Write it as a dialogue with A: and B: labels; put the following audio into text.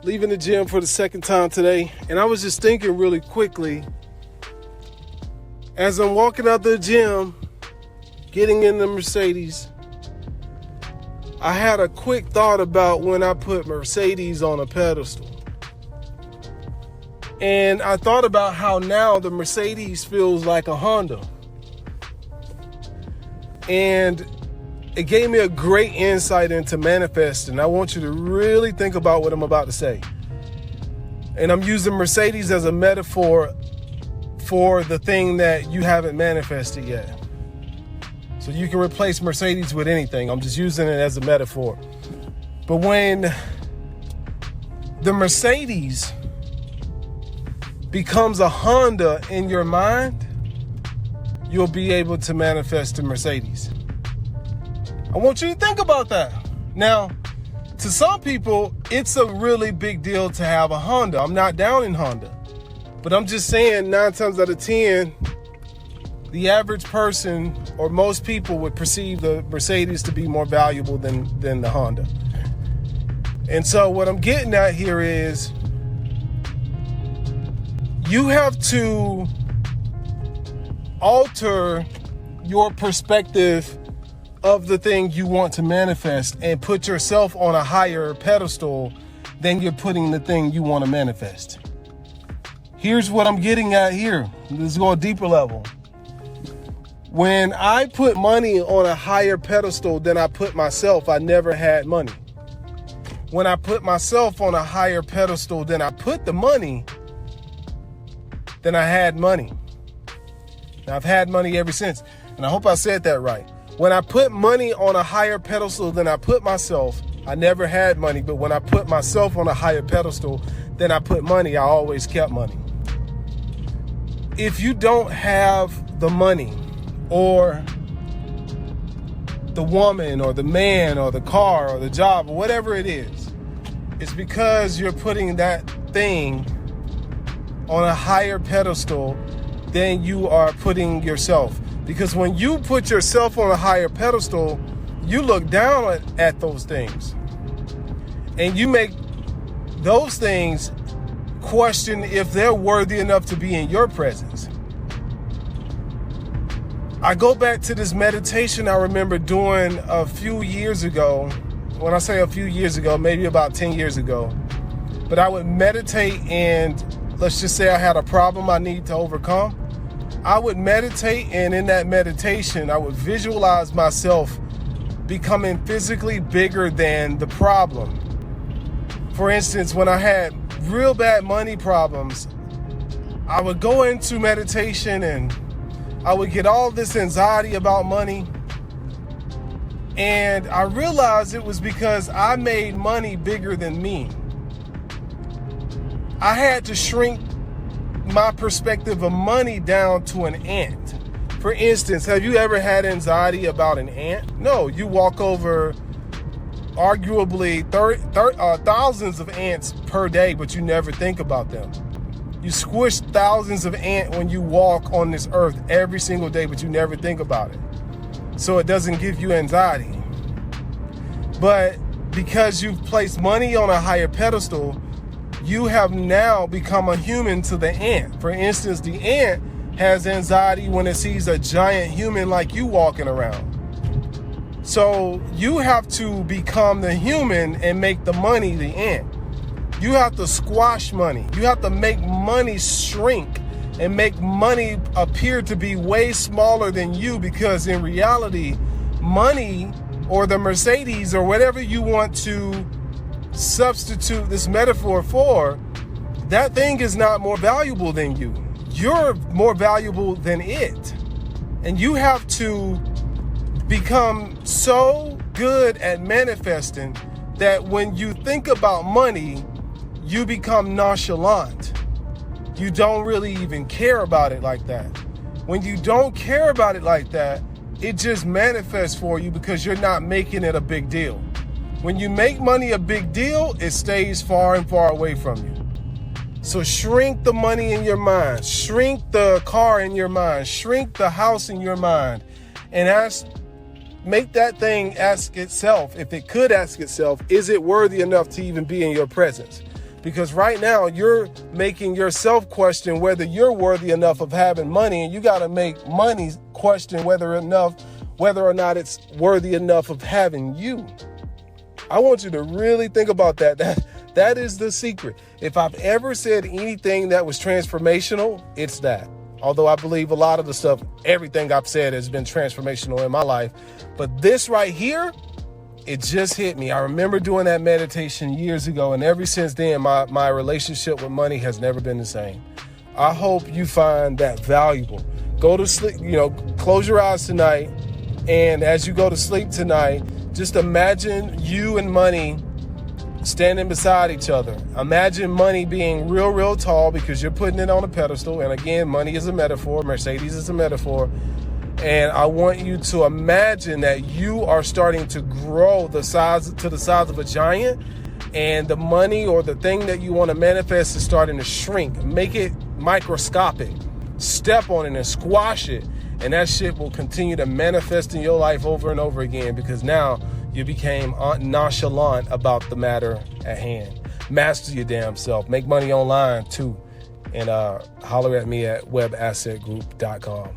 A: leaving the gym for the second time today, and I was just thinking really quickly as I'm walking out the gym, getting in the Mercedes. I had a quick thought about when I put Mercedes on a pedestal. And I thought about how now the Mercedes feels like a Honda. And it gave me a great insight into manifesting. I want you to really think about what I'm about to say. And I'm using Mercedes as a metaphor for the thing that you haven't manifested yet. So you can replace Mercedes with anything. I'm just using it as a metaphor. But when the Mercedes becomes a Honda in your mind, you'll be able to manifest the Mercedes. I want you to think about that. Now, to some people, it's a really big deal to have a Honda. I'm not down in Honda. But I'm just saying 9 times out of 10, the average person or most people would perceive the Mercedes to be more valuable than the Honda. And so what I'm getting at here is you have to alter your perspective of the thing you want to manifest and put yourself on a higher pedestal than you're putting the thing you want to manifest. Here's what I'm getting at here. Let's go a deeper level. When I put money on a higher pedestal than I put myself, I never had money. When I put myself on a higher pedestal than I put the money, then I had money. Now, I've had money ever since, and I hope I said that right. When I put money on a higher pedestal than I put myself, I never had money. But when I put myself on a higher pedestal than I put money, I always kept money. If you don't have the money or the woman or the man or the car or the job or whatever it is, it's because you're putting that thing on a higher pedestal than you are putting yourself. Because when you put yourself on a higher pedestal, you look down at those things. And you make those things question if they're worthy enough to be in your presence. I go back to this meditation I remember doing a few years ago. When I say a few years ago, maybe about 10 years ago. But I would meditate, and let's just say I had a problem I need to overcome. I would meditate, and in that meditation, I would visualize myself becoming physically bigger than the problem. For instance, when I had real bad money problems, I would go into meditation and I would get all this anxiety about money. And I realized it was because I made money bigger than me. I had to shrink my perspective of money down to an ant. For instance, have you ever had anxiety about an ant? No, you walk over arguably thousands of ants per day, but you never think about them. You squish thousands of ants when you walk on this earth every single day, but you never think about it. So it doesn't give you anxiety. But because you've placed money on a higher pedestal, you have now become a human to the ant. For instance, the ant has anxiety when it sees a giant human like you walking around. So you have to become the human and make the money the ant. You have to squash money. You have to make money shrink and make money appear to be way smaller than you, because in reality, money or the Mercedes or whatever you want to substitute this metaphor for, that thing is not more valuable than you. You're more valuable than it. And you have to become so good at manifesting that when you think about money, you become nonchalant. You don't really even care about it like that. When you don't care about it like that, it just manifests for you because you're not making it a big deal. When you make money a big deal, it stays far and far away from you. So shrink the money in your mind, shrink the car in your mind, shrink the house in your mind, and make that thing ask itself, if it could ask itself, is it worthy enough to even be in your presence? Because right now you're making yourself question whether you're worthy enough of having money, and you got to make money question whether or not it's worthy enough of having you. I want you to really think about that. That is the secret. If I've ever said anything that was transformational, it's that. Although I believe a lot of the stuff, everything I've said has been transformational in my life. But this right here, it just hit me. I remember doing that meditation years ago, and ever since then, my relationship with money has never been the same. I hope you find that valuable. Go to sleep, close your eyes tonight, and as you go to sleep tonight, just imagine you and money standing beside each other. Imagine money being real, real tall because you're putting it on a pedestal. And again, money is a metaphor. Mercedes is a metaphor. And I want you to imagine that you are starting to grow to the size of a giant, and the money or the thing that you want to manifest is starting to shrink. Make it microscopic. Step on it and squash it. And that shit will continue to manifest in your life over and over again, because now you became nonchalant about the matter at hand. Master your damn self. Make money online too. And holler at me at webassetgroup.com.